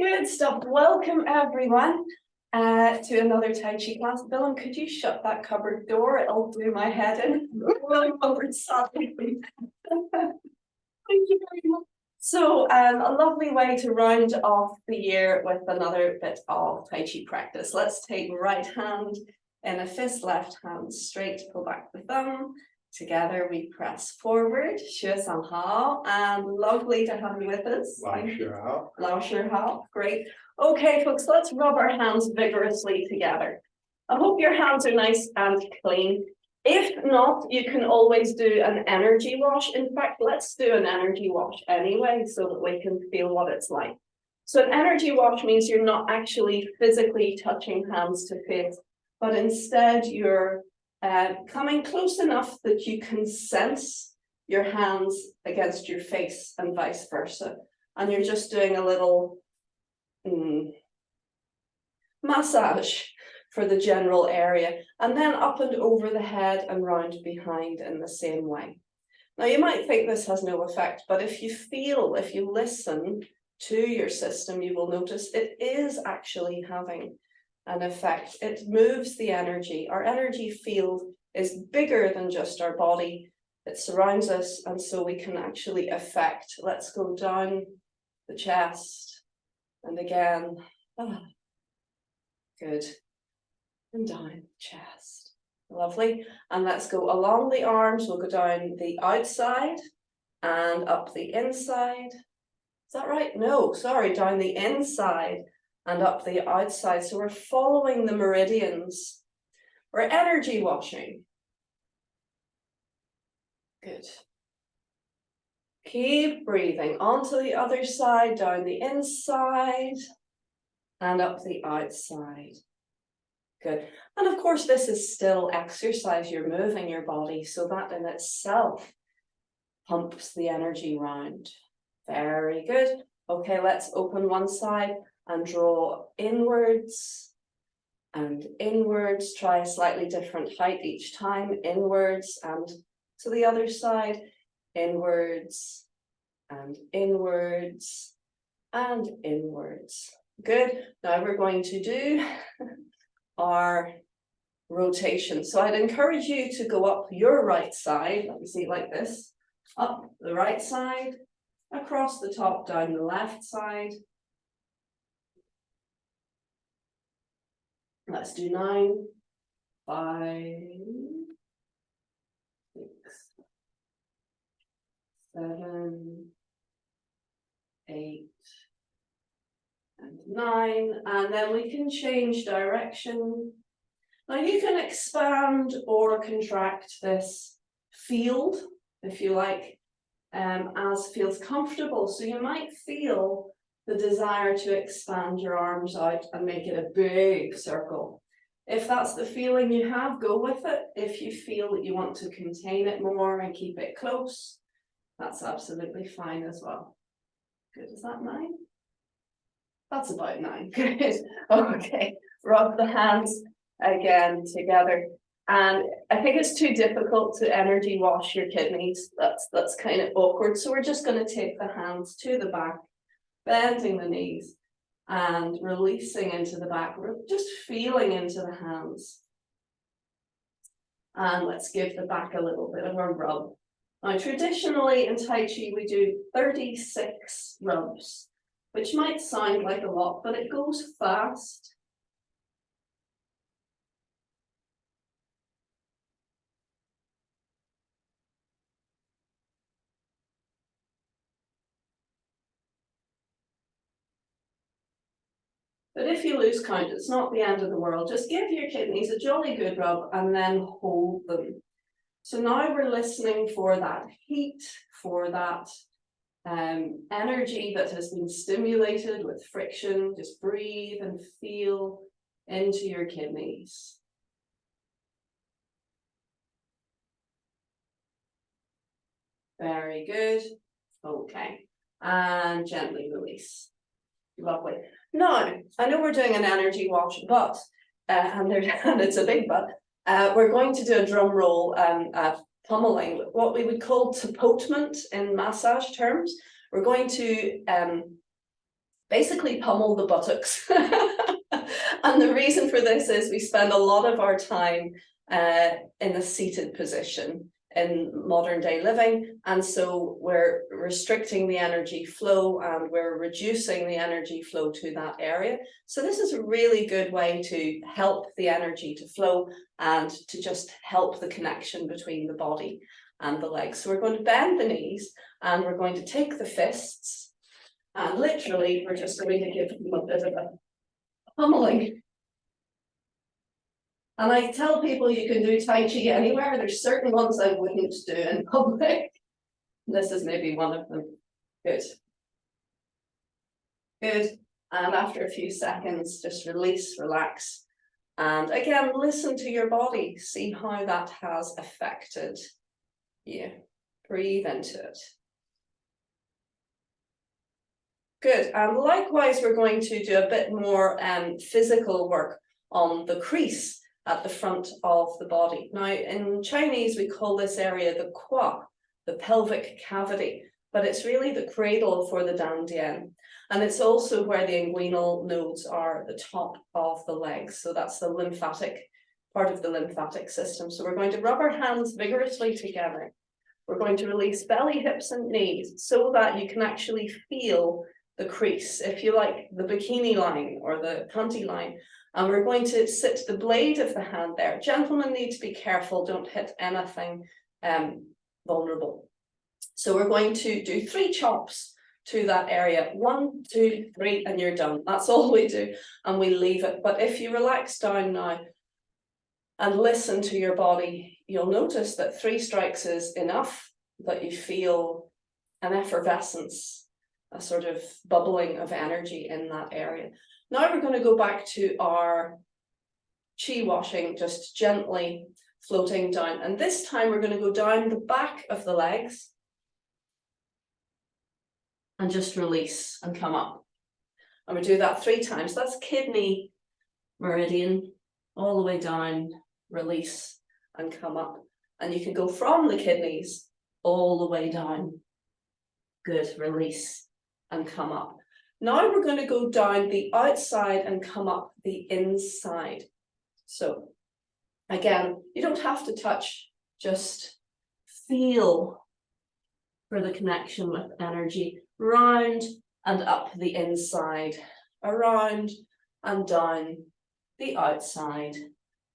Good stuff. Welcome everyone to another Tai Chi class. Willem, could you shut that cupboard door? It'll do my head in. Willem, over sadly. Thank you very much. So a lovely way to round off the year with another bit of Tai Chi practice. Let's take right hand in a fist, left hand straight, pull back the thumb. Together we press forward, Xue San Hao, and lovely to have you with us. Lao Shi Hao, great. Okay, folks, let's rub our hands vigorously together. I hope your hands are nice and clean. If not, you can always do an energy wash. In fact, let's do an energy wash anyway, so that we can feel what it's like. So an energy wash means you're not actually physically touching hands to face, but instead you're coming close enough that you can sense your hands against your face and vice versa. And you're just doing a little massage for the general area, and then up and over the head and round behind in the same way. Now you might think this has no effect, but if you listen to your system, you will notice it is actually having an effect. It moves the energy. Our energy field is bigger than just our body. It surrounds us, and so we can actually affect. Let's go down the chest, and again, good, and down chest, lovely. And let's go along the arms. We'll go down the outside and up the inside. Is that right? No, sorry, down the inside and up the outside. So we're following the meridians. We're energy washing. Good. Keep breathing onto the other side, down the inside and up the outside. Good. And of course, this is still exercise. You're moving your body, so that in itself pumps the energy round. Very good. Okay, let's open one side and draw inwards and inwards. Try a slightly different height each time. Inwards and to the other side. Inwards and inwards and inwards. Good. Now we're going to do our rotation. So I'd encourage you to go up your right side. Let me see, like this. Up the right side, across the top, down the left side. Let's do 9, 5, 6, 7, 8, and 9, and then we can change direction. Now you can expand or contract this field, if you like, as feels comfortable. So you might feel the desire to expand your arms out and make it a big circle. If that's the feeling you have, go with it. If you feel that you want to contain it more and keep it close, that's absolutely fine as well. Good, is that 9? That's about 9. Good. Okay, rub the hands again together. And I think it's too difficult to energy wash your kidneys. That's kind of awkward. So we're just going to take the hands to the back, bending the knees and releasing into the back. We're just feeling into the hands. And let's give the back a little bit of a rub. Now, traditionally in Tai Chi, we do 36 rubs, which might sound like a lot, but it goes fast. But if you lose count, it's not the end of the world. Just give your kidneys a jolly good rub and then hold them. So now we're listening for that heat, for that energy that has been stimulated with friction. Just breathe and feel into your kidneys. Very good. Okay. And gently release. Lovely. Now, I know we're doing an energy wash, but, and it's a big but, we're going to do a drum roll pummeling, what we would call tapotement in massage terms. We're going to basically pummel the buttocks. And the reason for this is we spend a lot of our time in the seated position in modern day living, and so we're restricting the energy flow and we're reducing the energy flow to that area. So this is a really good way to help the energy to flow and to just help the connection between the body and the legs. So we're going to bend the knees and we're going to take the fists and literally we're just going to give them a bit of a pummeling. And I tell people you can do Tai Chi anywhere. There's certain ones I wouldn't do in public. This is maybe one of them. Good. Good. And after a few seconds, just release, relax. And again, listen to your body. See how that has affected you. Breathe into it. Good. And likewise, we're going to do a bit more physical work on the crease at the front of the body. Now, in Chinese, we call this area the qua, the pelvic cavity, but it's really the cradle for the dantian. And it's also where the inguinal nodes are at the top of the legs. So that's the lymphatic, part of the lymphatic system. So we're going to rub our hands vigorously together. We're going to release belly, hips, and knees so that you can actually feel the crease, if you like, the bikini line or the panty line. And we're going to sit the blade of the hand there. Gentlemen need to be careful, don't hit anything vulnerable. So we're going to do 3 chops to that area. 1, 2, 3, and you're done. That's all we do, and we leave it. But if you relax down now and listen to your body, you'll notice that 3 strikes is enough, that you feel an effervescence, a sort of bubbling of energy in that area. Now we're going to go back to our chi washing, just gently floating down. And this time we're going to go down the back of the legs and just release and come up. And we do that 3 times. That's kidney meridian, all the way down, release and come up. And you can go from the kidneys all the way down. Good, release and come up. Now we're going to go down the outside and come up the inside. So again, you don't have to touch, just feel for the connection with energy. Round and up the inside, around and down the outside,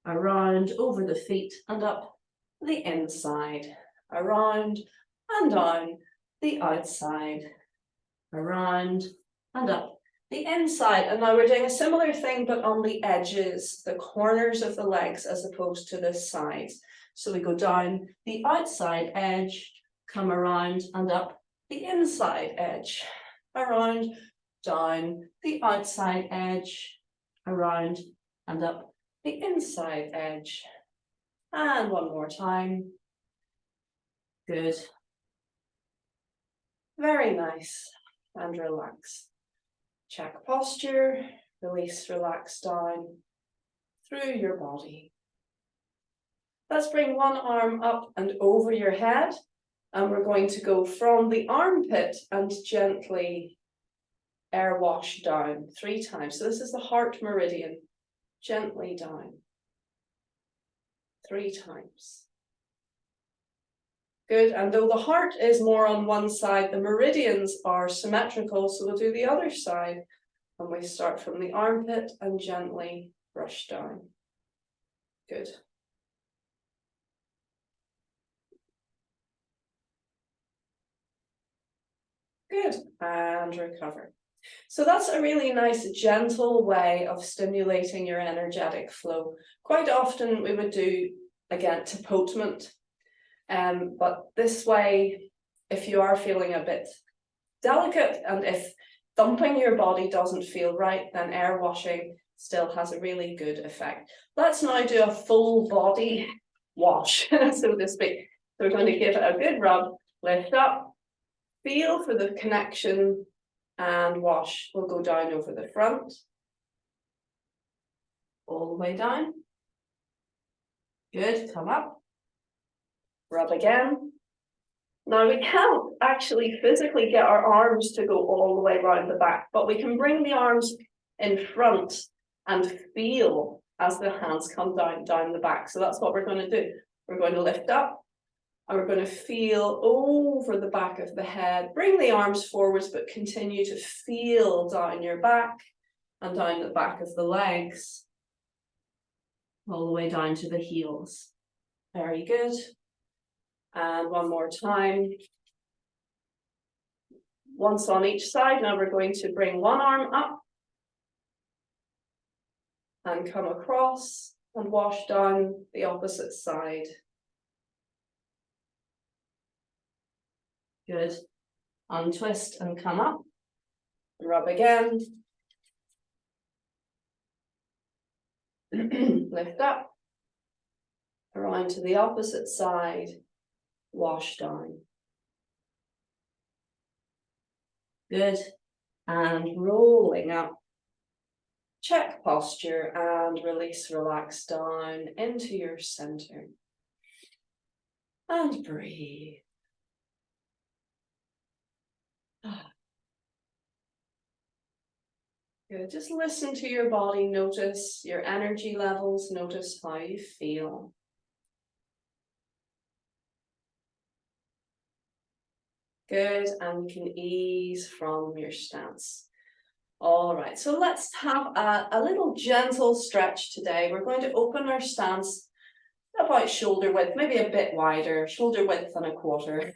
around over the feet and up the inside, around and down the outside, around and up the inside. And now we're doing a similar thing, but on the edges, the corners of the legs, as opposed to the sides. So we go down the outside edge, come around and up the inside edge, around, down the outside edge, around and up the inside edge. And one more time. Good. Very nice. And relax. Check posture, release, relax down through your body. Let's bring one arm up and over your head, and we're going to go from the armpit and gently air wash down 3 times. So this is the heart meridian, gently down 3 times. Good, and though the heart is more on one side, the meridians are symmetrical, so we'll do the other side. And we start from the armpit and gently brush down. Good. Good, and recover. So that's a really nice, gentle way of stimulating your energetic flow. Quite often we would do, again, tapotement. But this way, if you are feeling a bit delicate and if thumping your body doesn't feel right, then air washing still has a really good effect. Let's now do a full body wash, so to speak. So we're going to give it a good rub, lift up, feel for the connection and wash. We'll go down over the front, all the way down. Good, come up. Rub again, Now we can't actually physically get our arms to go all the way around the back, but we can bring the arms in front and feel as the hands come down the back. So that's what we're going to do. We're going to lift up and we're going to feel over the back of the head. Bring the arms forwards, but continue to feel down your back and down the back of the legs, all the way down to the heels. Very good. And one more time. Once on each side. Now we're going to bring one arm up and come across and wash down the opposite side. Good. Untwist and come up. Rub again. Lift up. Around to the opposite side. Wash down. Good. And rolling up. Check posture and release, relax down into your center. And breathe. Good. Just listen to your body, notice your energy levels, notice how you feel. Good, and you can ease from your stance. All right, so let's have a little gentle stretch today. We're going to open our stance about shoulder width, maybe a bit wider, shoulder width and a quarter.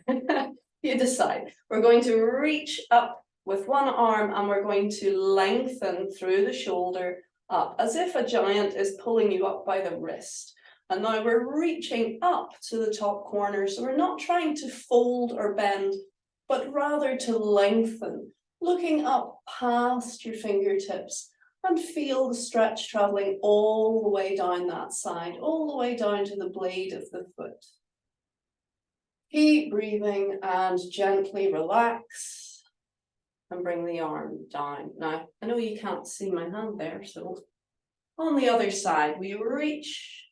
You decide. We're going to reach up with one arm and we're going to lengthen through the shoulder up as if a giant is pulling you up by the wrist. And now we're reaching up to the top corner. So we're not trying to fold or bend, but rather to lengthen, looking up past your fingertips and feel the stretch traveling all the way down that side, all the way down to the blade of the foot. Keep breathing and gently relax and bring the arm down. Now, I know you can't see my hand there, so on the other side, we reach,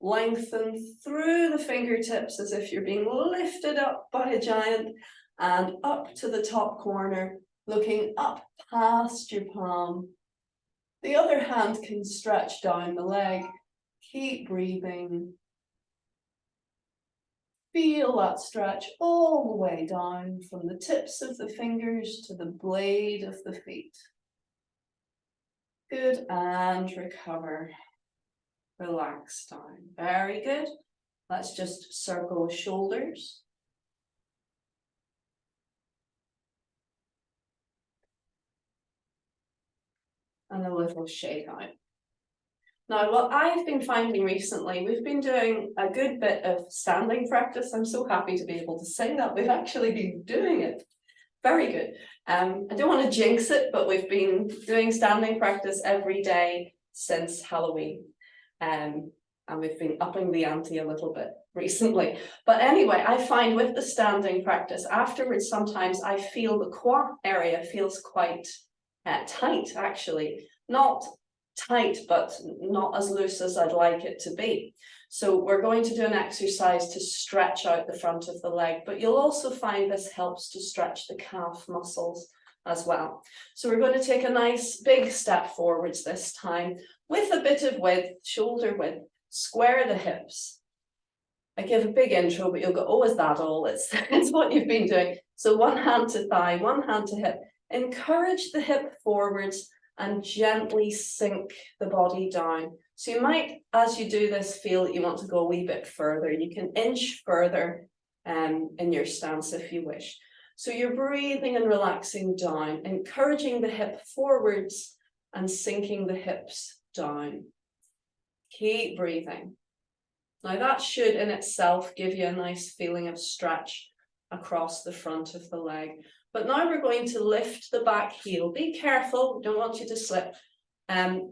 lengthen through the fingertips as if you're being lifted up by a giant and up to the top corner, looking up past your palm. The other hand can stretch down the leg. Keep breathing. Feel that stretch all the way down from the tips of the fingers to the blade of the feet. Good, and recover. Relax down. Very good. Let's just circle shoulders. And a little shake out. Now, what I've been finding recently, we've been doing a good bit of standing practice. I'm so happy to be able to say that. We've actually been doing it. Very good. I don't want to jinx it, but we've been doing standing practice every day since Halloween. And we've been upping the ante a little bit recently. But anyway, I find with the standing practice, afterwards, sometimes I feel the quad area feels quite tight, actually. Not tight, but not as loose as I'd like it to be. So we're going to do an exercise to stretch out the front of the leg, but you'll also find this helps to stretch the calf muscles as well. So we're going to take a nice big step forwards this time with a bit of width, shoulder width, square the hips. I give a big intro, but you'll go, oh, is that all? It's what you've been doing. So one hand to thigh, one hand to hip. Encourage the hip forwards and gently sink the body down. So you might, as you do this, feel that you want to go a wee bit further. You can inch further in your stance if you wish. So you're breathing and relaxing down, encouraging the hip forwards and sinking the hips down. Keep breathing. Now that should in itself give you a nice feeling of stretch across the front of the leg. But now we're going to lift the back heel. Be careful, don't want you to slip.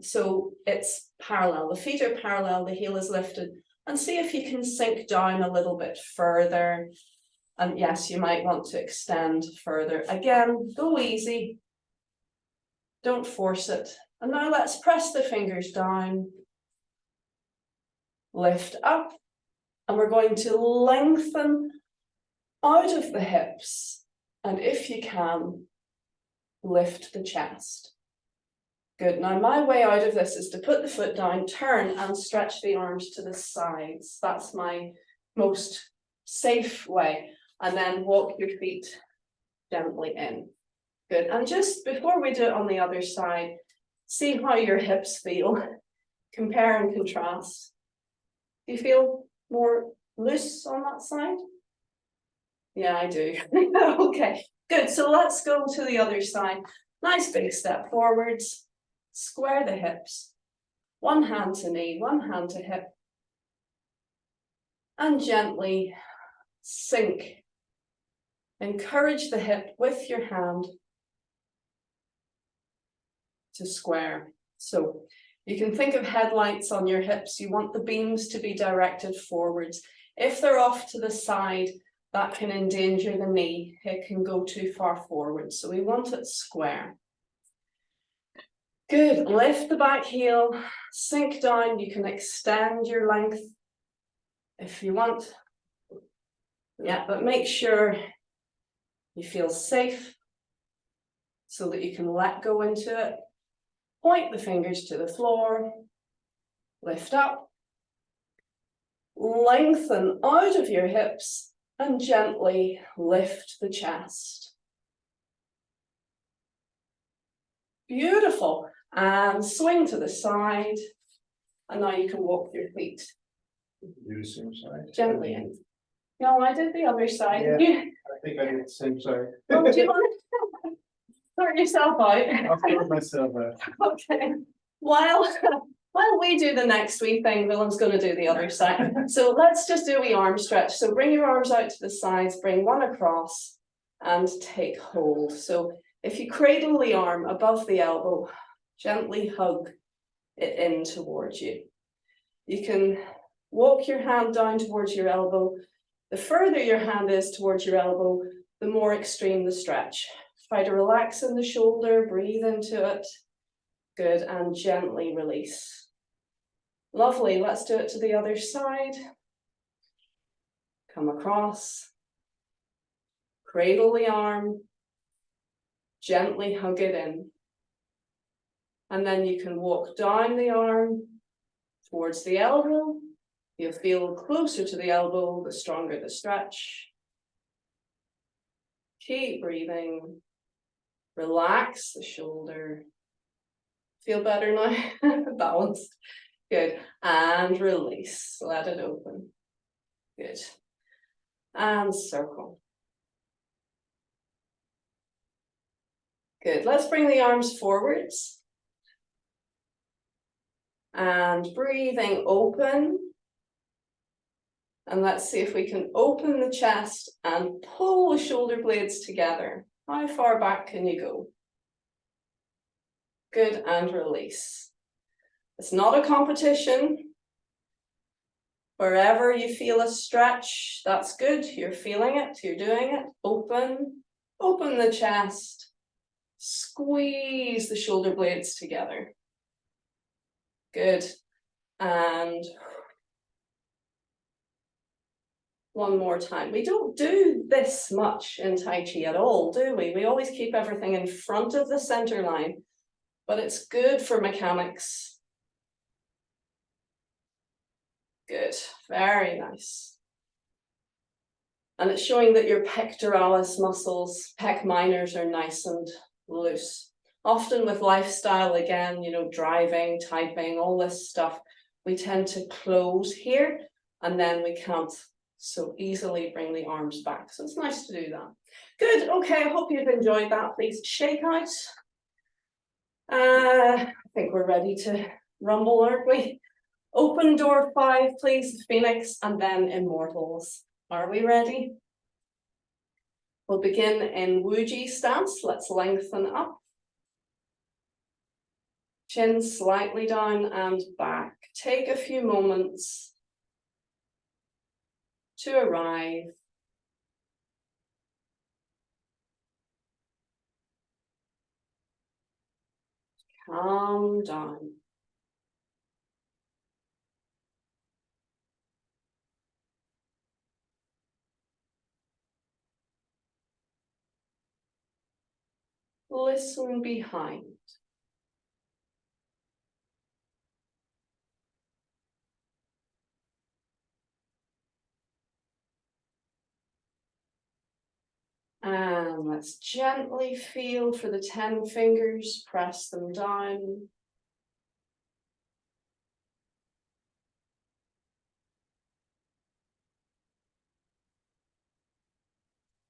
So it's parallel, the feet are parallel, the heel is lifted. And see if you can sink down a little bit further. And yes, you might want to extend further. Again, go easy. Don't force it. And now let's press the fingers down. Lift up. And we're going to lengthen out of the hips, and if you can, lift the chest. Good. Now my way out of this is to put the foot down, turn and stretch the arms to the sides. That's my most safe way. And then walk your feet gently in. Good. And just before we do it on the other side, see how your hips feel. Compare and contrast. Do you feel more loose on that side? Yeah, I do. Okay, good. So let's go to the other side. Nice big step forwards. Square the hips. One hand to knee, one hand to hip. And gently sink. Encourage the hip with your hand to square. So you can think of headlights on your hips. You want the beams to be directed forwards. If they're off to the side, that can endanger the knee. It can go too far forward. So we want it square. Good. Lift the back heel, sink down. You can extend your length if you want. Yeah, but make sure you feel safe so that you can let go into it. Point the fingers to the floor. Lift up. Lengthen out of your hips and gently lift the chest. Beautiful. And swing to the side. And now you can walk your feet. Do the same side. Gently in. No, I did the other side. Yeah. I think I did the same side. Oh, do you want to sort yourself out? I'll sort myself out. Okay. While we do the next wee thing, Willem's going to do the other side. So let's just do a wee arm stretch. So bring your arms out to the sides, bring one across and take hold. So if you cradle the arm above the elbow, gently hug it in towards you. You can walk your hand down towards your elbow. The further your hand is towards your elbow, the more extreme the stretch. Try to relax in the shoulder, breathe into it. Good, and gently release. Lovely, let's do it to the other side. Come across. Cradle the arm. Gently hug it in. And then you can walk down the arm towards the elbow. You'll feel closer to the elbow, the stronger the stretch. Keep breathing. Relax the shoulder. Feel better now? Balanced. Good. And release. Let it open. Good. And circle. Good. Let's bring the arms forwards. And breathing open. And let's see if we can open the chest and pull the shoulder blades together. How far back can you go? Good, and release. It's not a competition. Wherever you feel a stretch, that's good. You're feeling it, you're doing it. Open the chest. Squeeze the shoulder blades together. Good, and one more time. We don't do this much in Tai Chi at all, do we? We always keep everything in front of the center line, but it's good for mechanics. Good, very nice. And it's showing that your pectoralis muscles, pec minors, are nice and loose. Often with lifestyle, again, you know, driving, typing, all this stuff, we tend to close here and then we can't so easily bring the arms back. So it's nice to do that. Good, okay, I hope you've enjoyed that. Please shake out. I think we're ready to rumble, aren't we? Open door 5, please, Phoenix, and then Immortals. Are we ready? We'll begin in Wuji stance. Let's lengthen up. Chin slightly down and back. Take a few moments to arrive. Calm down. listen behind. And let's gently feel for the 10 fingers, press them down.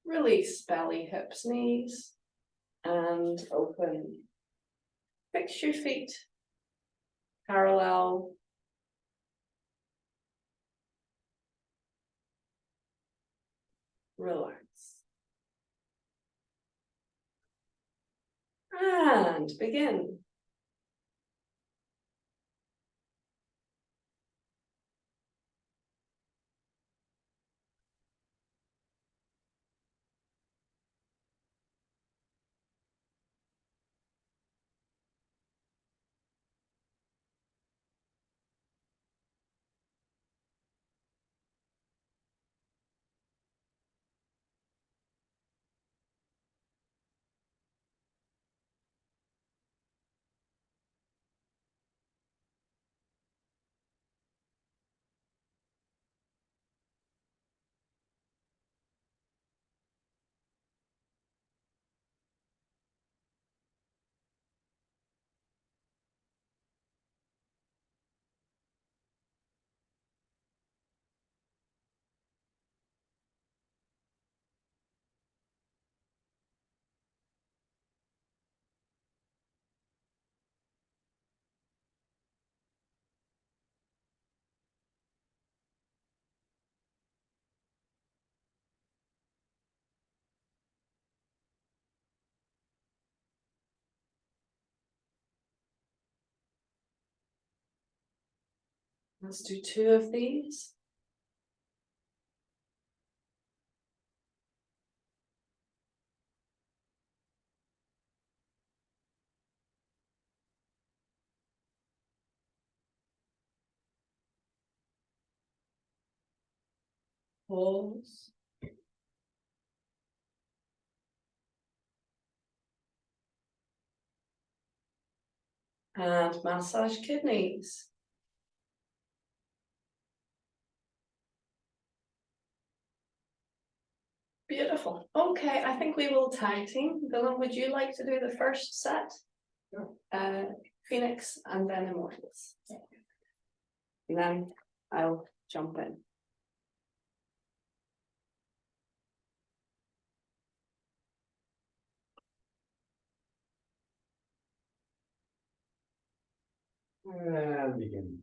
Release belly, hips, knees, and open. Fix your feet parallel. Relax. And begin. Let's do 2 of these. Pause. And massage kidneys. Beautiful. Okay, I think we will tag team. Willem, would you like to do the first set? Phoenix and then Immortals. And then I'll jump in. And begin.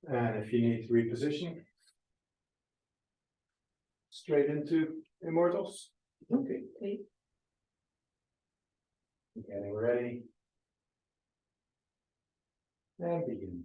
And if you need to reposition, straight into Immortals. Okay. Okay. Getting ready. And begin.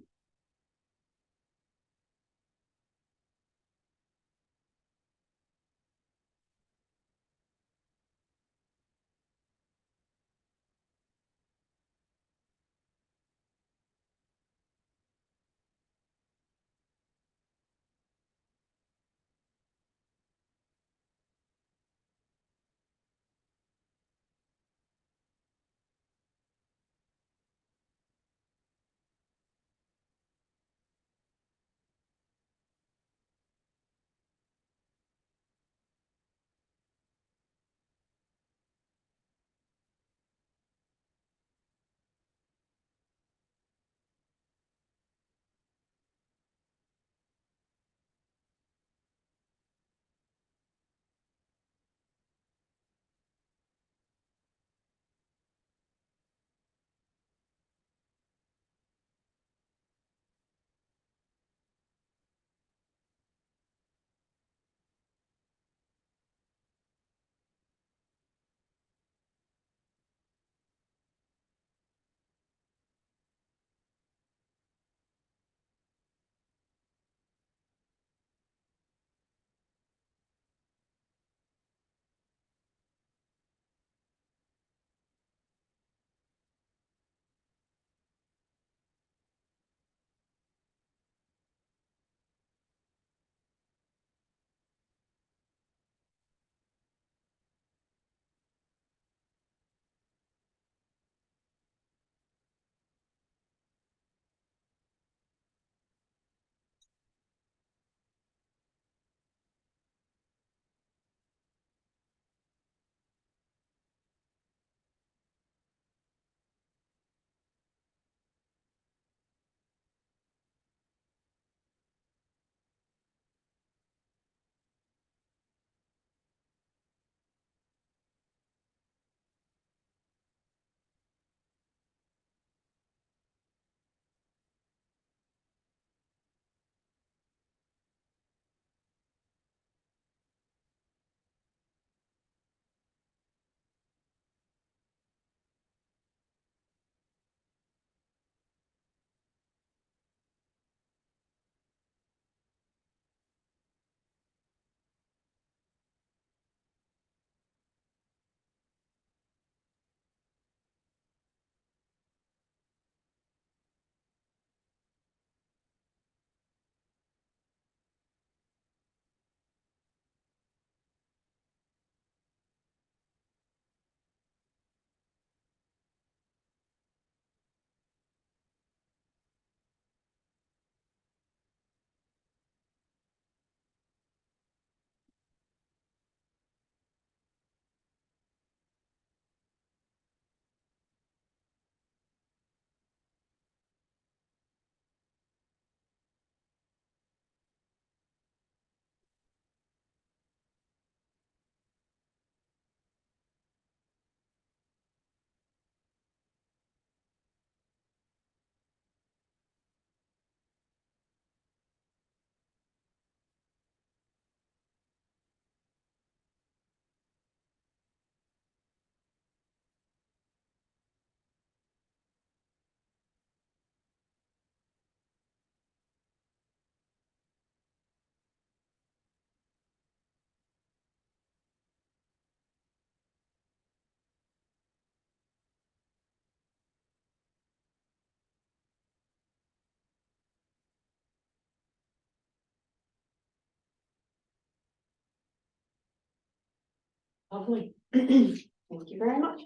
Lovely. Thank you very much.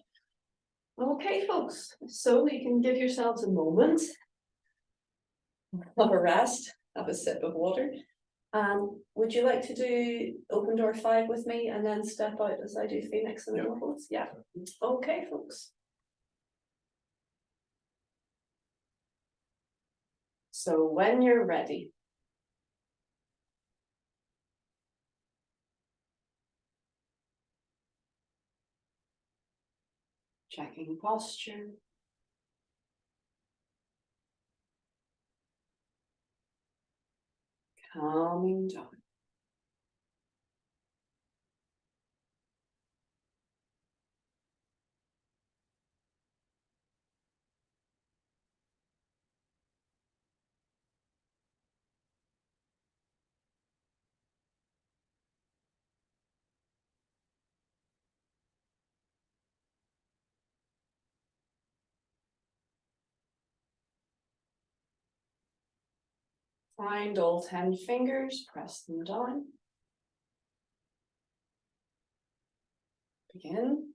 Okay, folks, so you can give yourselves a moment of a rest, have a sip of water. Would you like to do open door 5 with me and then step out as I do Phoenix and Immortals? Yeah. Okay, folks. So when you're ready. Checking posture. Calming down. Find all 10 fingers, press them down. Begin.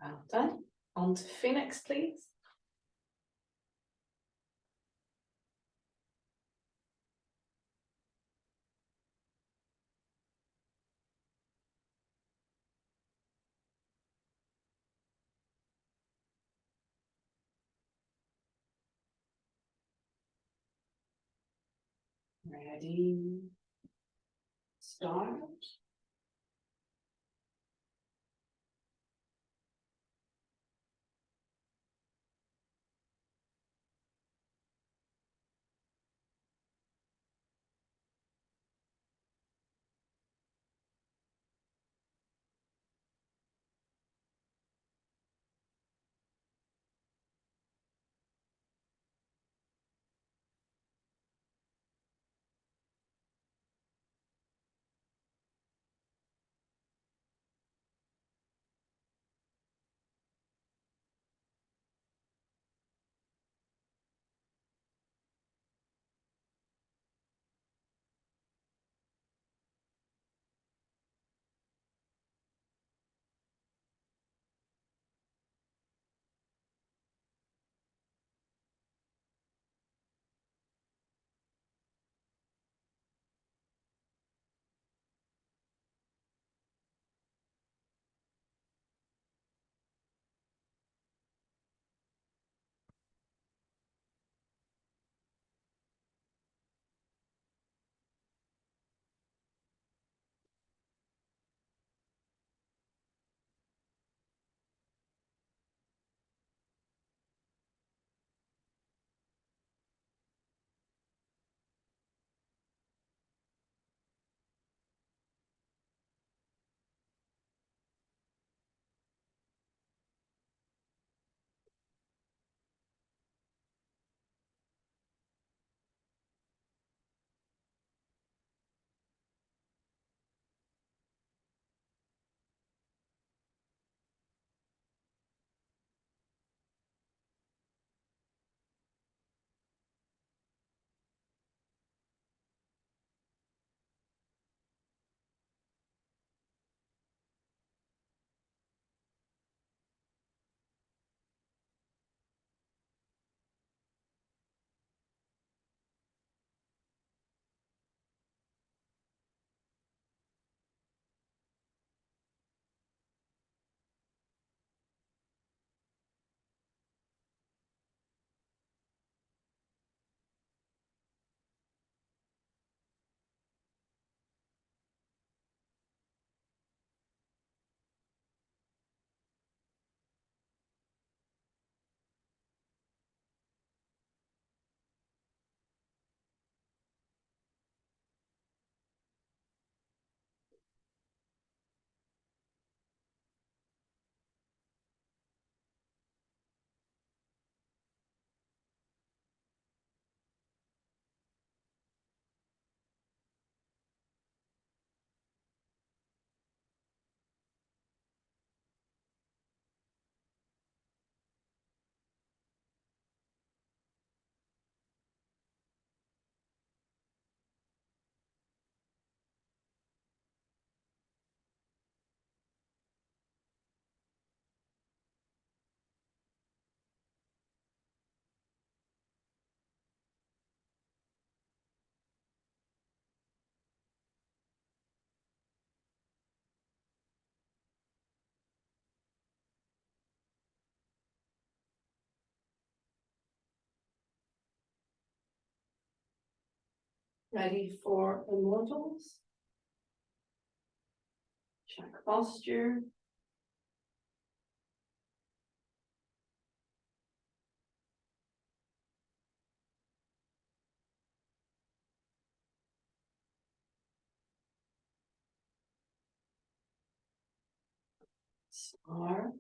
Well done. On to Phoenix, please. Ready. Start. Ready for Immortals? Check posture. Start.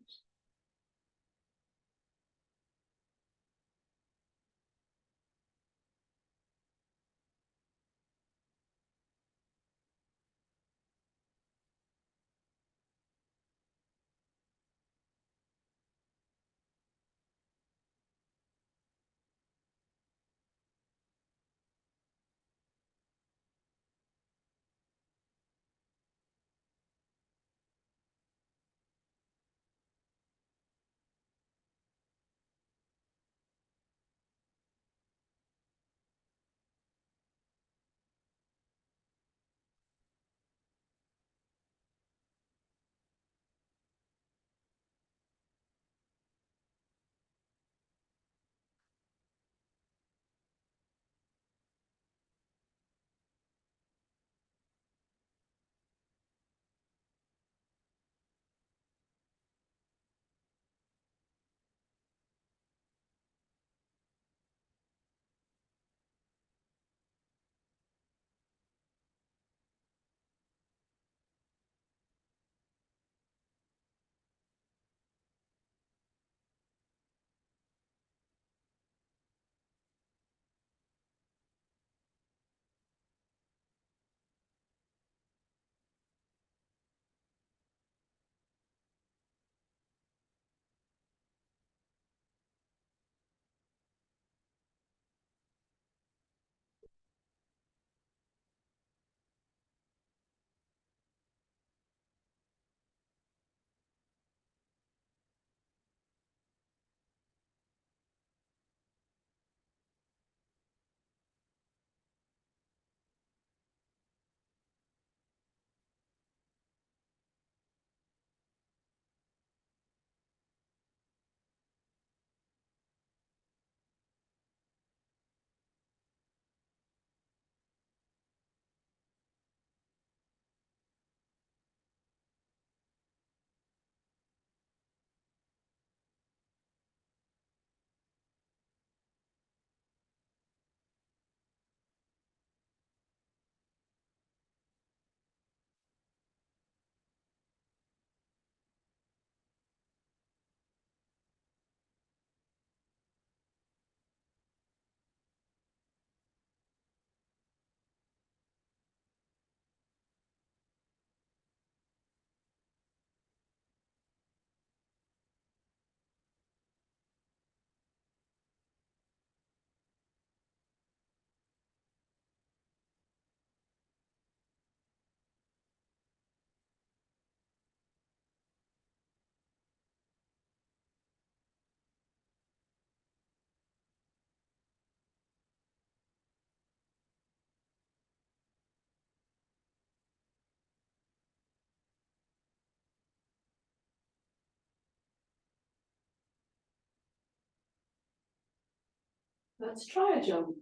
Let's try a jump.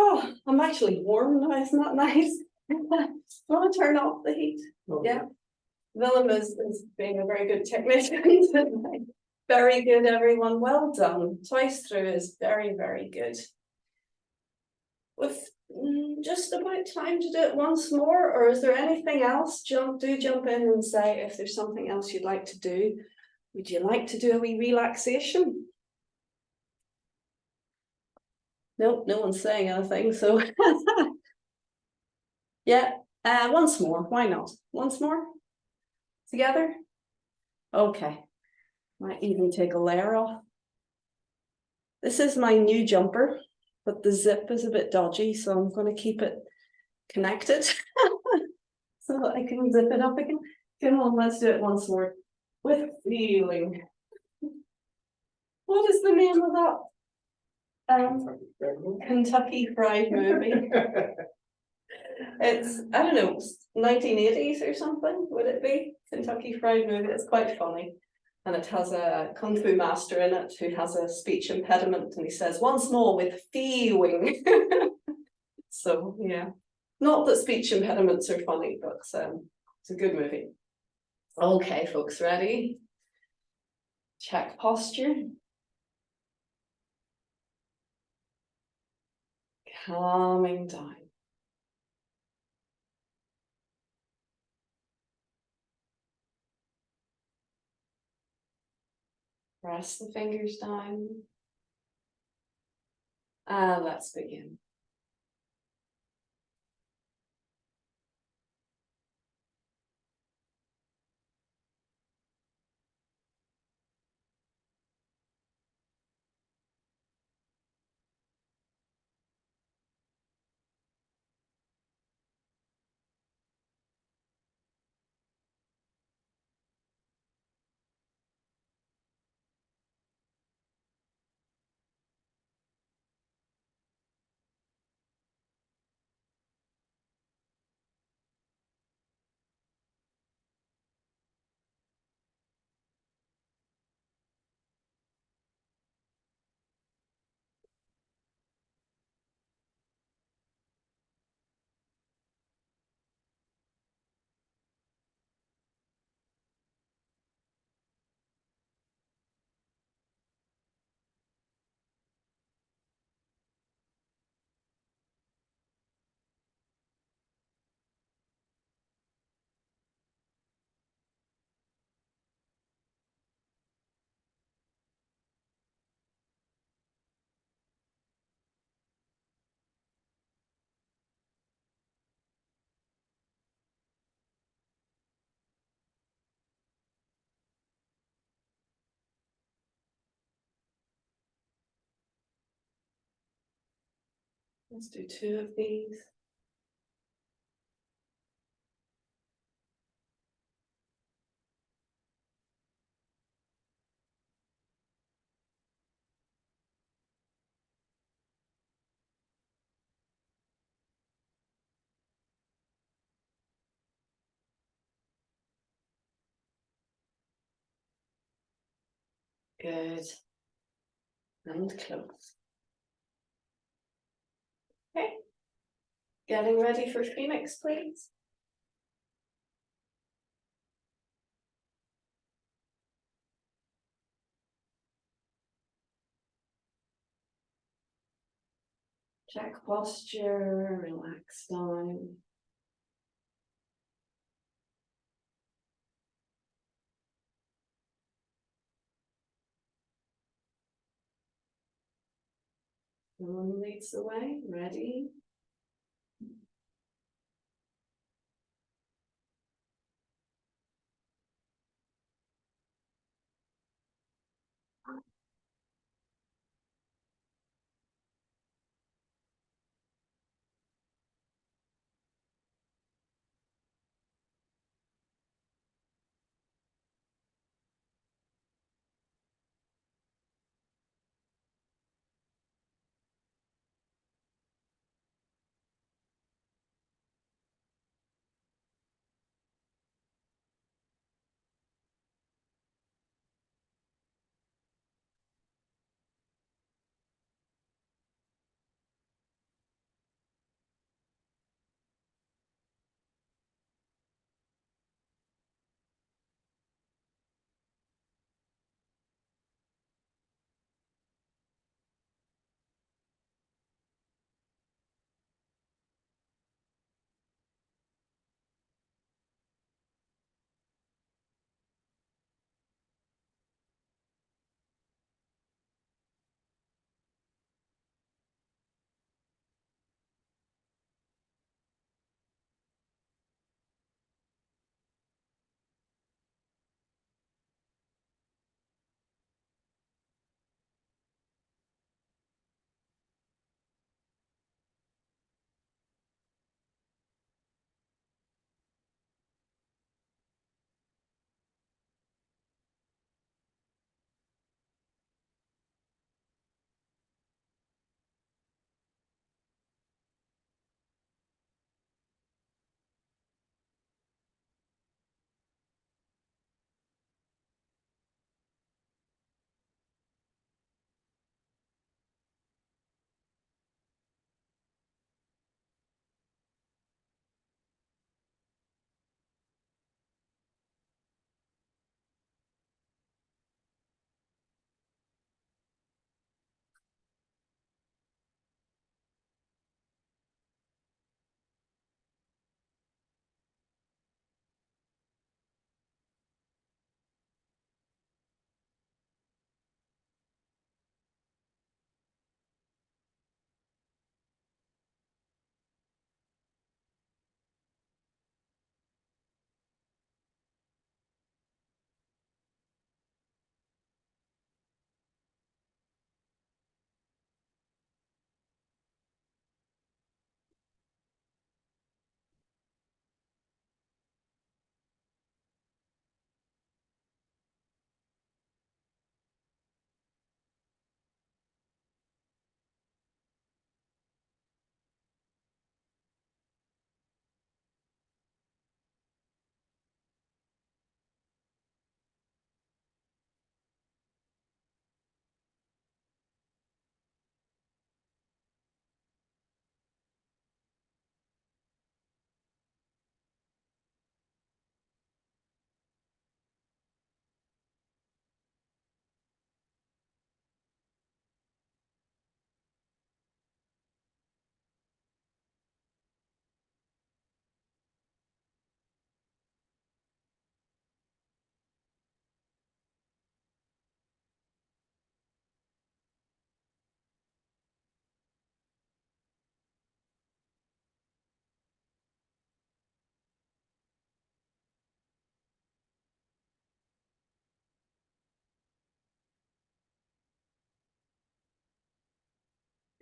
Oh, I'm actually warm now, isn't that nice? Want to turn off the heat? Yeah. Willem is being a very good technician tonight. Very good, everyone. Well done. Twice through is very, very good. With just about time to do it once more, or is there anything else? Do jump in and say if there's something else you'd like to do. Would you like to do a wee relaxation? Nope, no one's saying anything, so. Yeah, once more, why not? Once more? Together? Okay. Might even take a layer off. This is my new jumper, but the zip is a bit dodgy, so I'm going to keep it connected so that I can zip it up again. Come on, let's do it once more. With feeling. What is the name of that? Kentucky Fried Movie. It's, I don't know, 1980s or something, would it be? Kentucky Fried Movie, it's quite funny. And it has a Kung Fu master in it who has a speech impediment and he says, once more with feeling. So, yeah. Not that speech impediments are funny, but it's a good movie. Okay, folks, ready? Check posture. Calming down. Press the fingers down. And let's begin. Let's do 2 of these. Good. And close. Okay. Getting ready for Phoenix, please. Check posture, relax down. Someone leads the way. Ready?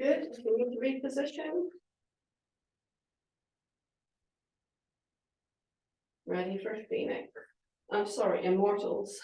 good. Can you reposition? Ready for Phoenix. I'm sorry, Immortals.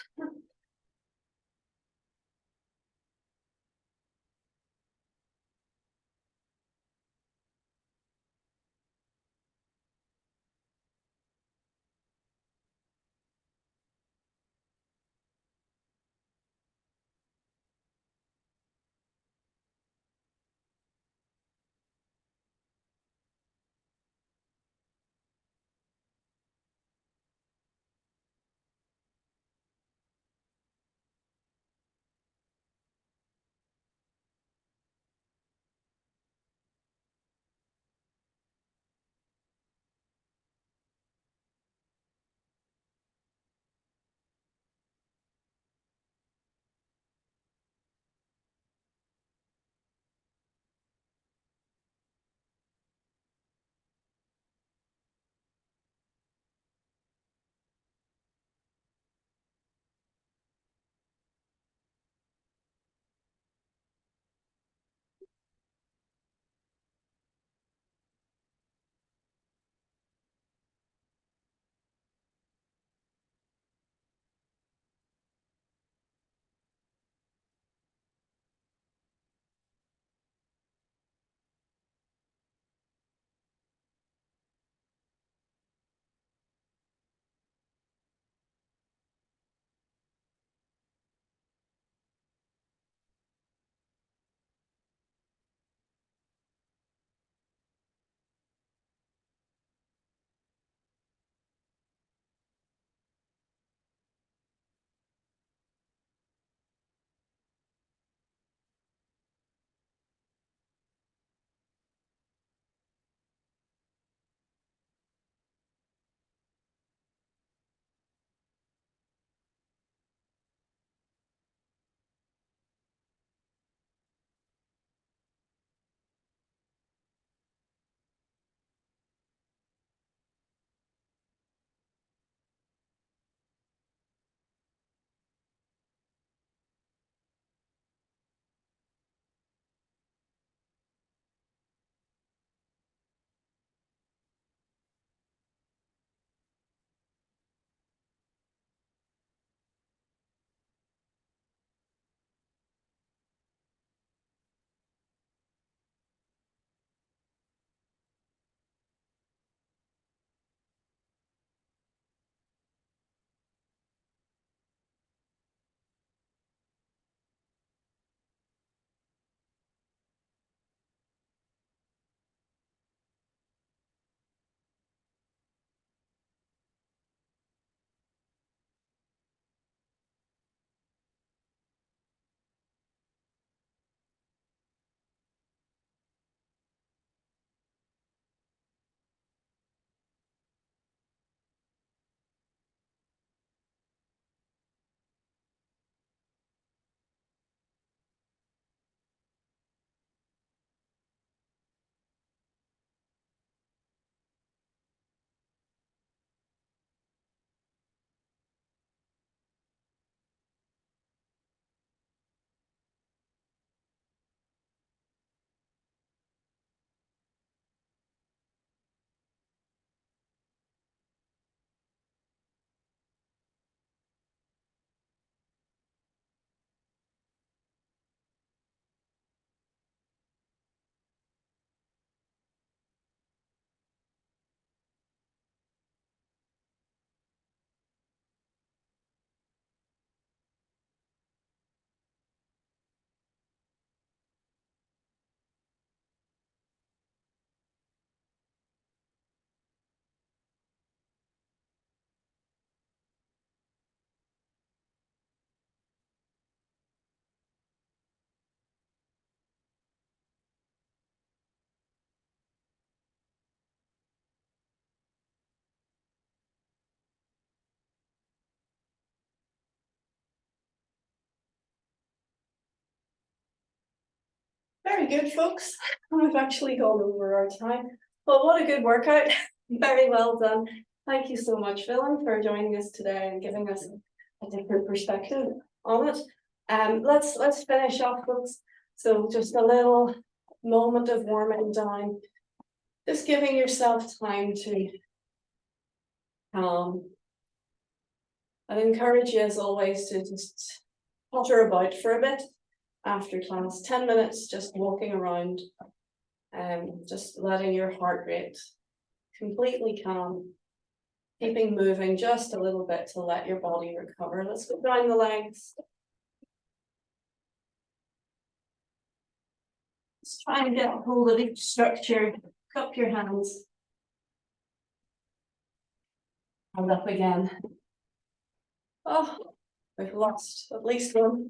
Very good, folks. We've actually gone over our time. Well, what a good workout. Very well done. Thank you so much, Willem, for joining us today and giving us a different perspective on it. Let's finish off, folks. So just a little moment of warming down, just giving yourself time to calm. I'd encourage you, as always, to just potter about for a bit after class, 10 minutes just walking around, just letting your heart rate completely calm, keeping moving just a little bit to let your body recover. Let's go down the legs. Just try and get a hold of each structure, cup your hands. And up again. Oh, we've lost at least one.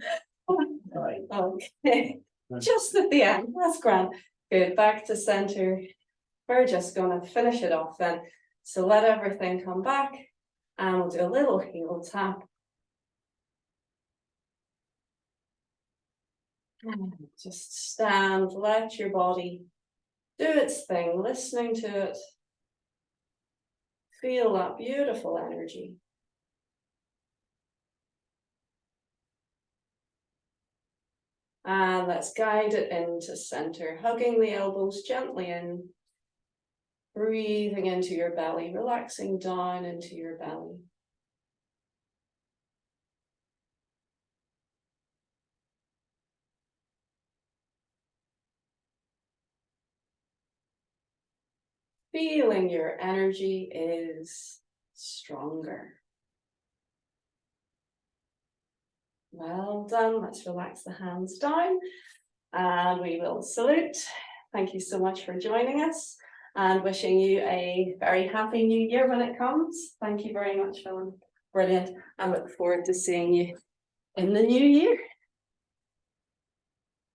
Right. Okay, just at the end, that's grand. Good, back to center. We're just gonna finish it off then. So let everything come back and we'll do a little heel tap. And just stand, let your body do its thing, listening to it. Feel that beautiful energy. And let's guide it into center, hugging the elbows gently in. Breathing into your belly, relaxing down into your belly. Feeling your energy is stronger. Well done. Let's relax the hands down and we will salute. Thank you so much for joining us and wishing you a very happy new year when it comes. Thank you very much, Willem. Brilliant. I look forward to seeing you in the new year.